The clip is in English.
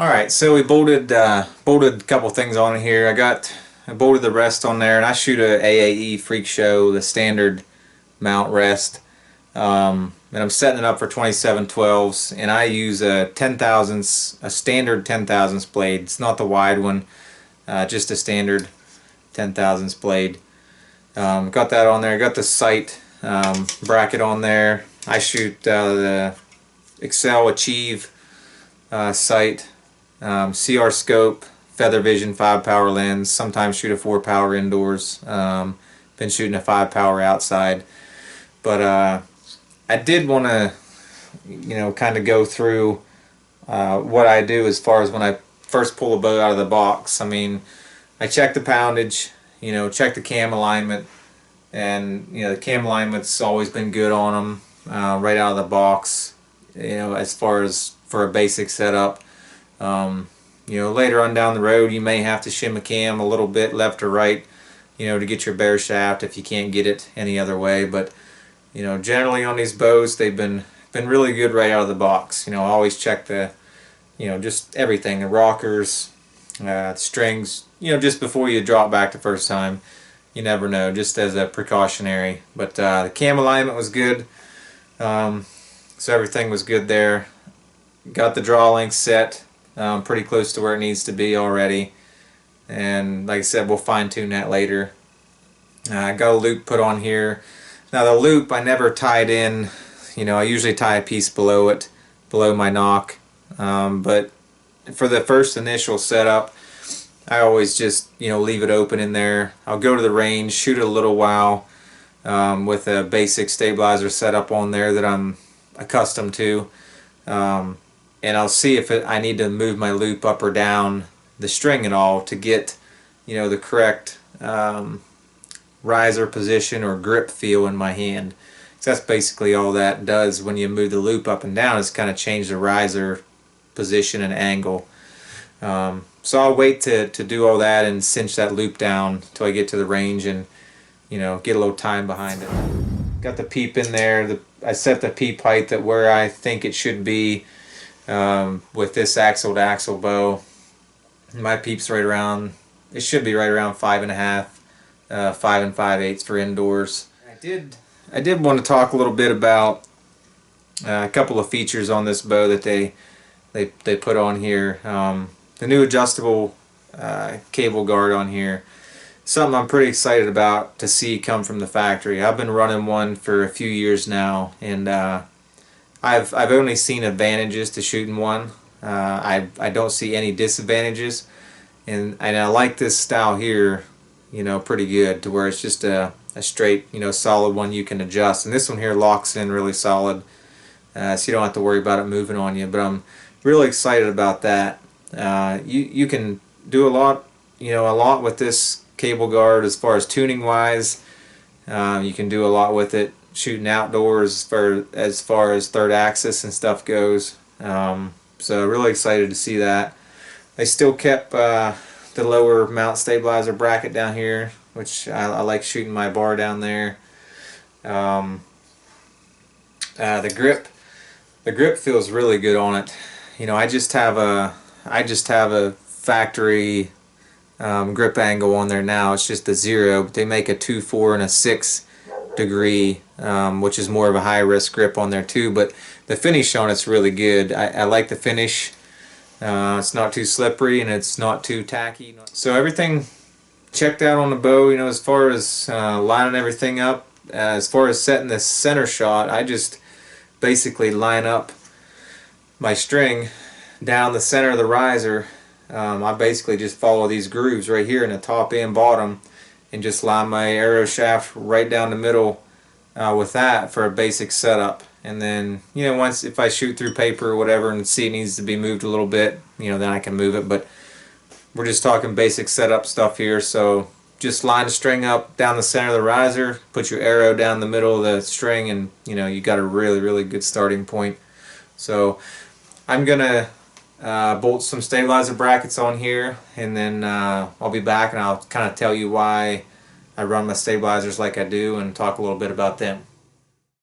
Alright, so we bolted a couple things on here. I bolted the rest on there, and I shoot a AAE Freak Show, the standard mount rest. And I'm setting it up for 27/12s, and I use a 10,000s, a standard 10,000s blade. It's not the wide one, just a standard 10,000s blade. Got that on there. Got the sight bracket on there. I shoot the Excel Achieve sight, CR scope, Feather Vision 5 power lens. Sometimes shoot a 4 power indoors. Been shooting a 5 power outside, but I did want to, kind of go through what I do as far as when I first pull a bow out of the box. I mean, I check the poundage, check the cam alignment, and the cam alignment's always been good on them right out of the box. As far as for a basic setup. Later on down the road, you may have to shim a cam a little bit left or right, to get your bear shaft if you can't get it any other way. But generally on these bows, they've been really good right out of the box. I always check the, just everything, the rockers, strings, just before you drop back the first time. You never know, just as a precautionary. But the cam alignment was good, so everything was good there. Got the draw length set pretty close to where it needs to be already, and like I said, we'll fine tune that later. I got a loop put on here. Now the loop I never tied in, I usually tie a piece below it, below my nock, but for the first initial setup I always just leave it open in there. I'll go to the range, shoot it a little while with a basic stabilizer setup on there that I'm accustomed to, and I'll see if I need to move my loop up or down the string at all to get the correct riser position or grip feel in my hand. So that's basically all that does when you move the loop up and down, is kind of change the riser position and angle. So I'll wait to do all that and cinch that loop down till I get to the range and get a little time behind it. Got the peep in there. I set the peep height at where I think it should be with this axle to axle bow. My peep's right around, it should be right around 5.5, 5 5/8 for indoors. I did want to talk a little bit about a couple of features on this bow that they put on here. The new adjustable cable guard on here, something I'm pretty excited about to see come from the factory. I've been running one for a few years now, and I've only seen advantages to shooting one. I don't see any disadvantages, and I like this style here, pretty good, to where it's just a straight, solid one you can adjust. And this one here locks in really solid, so you don't have to worry about it moving on you. But I'm really excited about that. You can do a lot with this cable guard as far as tuning wise. You can do a lot with it shooting outdoors as far as third axis and stuff goes. So really excited to see that. They still kept the lower mount stabilizer bracket down here, which I like shooting my bar down there. The grip feels really good on it. I just have a factory grip angle on there now. It's just a 0, but they make a 2, 4, and a 6 degree, which is more of a high risk grip on there too. But the finish on it's really good. I like the finish. It's not too slippery and it's not too tacky. So everything checked out on the bow. As far as lining everything up, as far as setting the center shot, I just basically line up my string down the center of the riser. I basically just follow these grooves right here in the top and bottom, and just line my arrow shaft right down the middle with that for a basic setup. And then once, if I shoot through paper or whatever and see it needs to be moved a little bit, then I can move it. But we're just talking basic setup stuff here. So just line the string up down the center of the riser, put your arrow down the middle of the string, and you got a really good starting point. So I'm gonna bolt some stabilizer brackets on here, and then I'll be back and I'll kind of tell you why I run my stabilizers like I do and talk a little bit about them.